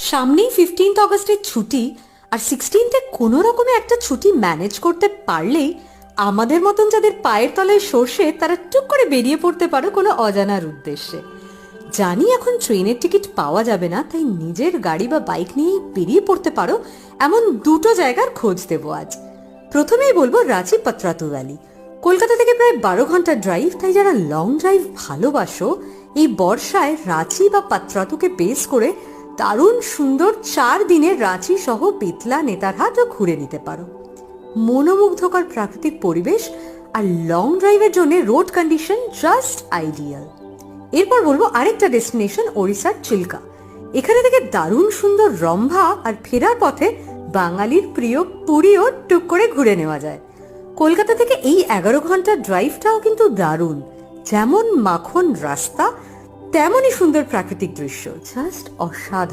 সামনেই 15th অগস্টের ছুটি, আর 16th কোনো রকমে একটা ছুটি ম্যানেজ করতে পারলেই আমাদের মতন যাদের পায়ের তলায় সর্ষে তারা টুক করে বেরিয়ে পড়তে পারো কোনো অজানার উদ্দেশ্যে। জানি এখন ট্রেনের টিকিট পাওয়া যাবে না, তাই নিজের গাড়ি বা বাইক নিয়েই বেরিয়ে পড়তে পারো এমন দুটো জায়গার খোঁজ দেবো আজ। প্রথমেই বলবো রাঁচি পাতরাতু ভ্যালি। কলকাতা থেকে প্রায় 12 ঘন্টা ড্রাইভ, তাই যারা লং ড্রাইভ ভালোবাসো এই বর্ষায় রাঁচি বা পাতরাতুকে বেস করে দারুণ সুন্দর 4 দিনের রাঁচি সহ বেতলা, নেতারহাটও ঘুরে নিতে পারো। মনোমুগ্ধকর প্রাকৃতিক পরিবেশ আর লং ড্রাইভের জন্য রোড কন্ডিশন জাস্ট আইডিয়াল। এরপর বলবো আরেকটা ডেস্টিনেশন ওড়িশার চিল্কা। এখানে থেকে দারুণ সুন্দর রম্ভা আর ফেরার পথে বাঙালির প্রিয় পুরীও টুক করে ঘুরে নেওয়া যায়। কলকাতা থেকে এই 11 ঘন্টার ড্রাইভটাও কিন্তু দারুণ, যেমন মাখন রাস্তা তেমনই সুন্দর প্রাকৃতিক দৃশ্য, জাস্ট অসাধারণ।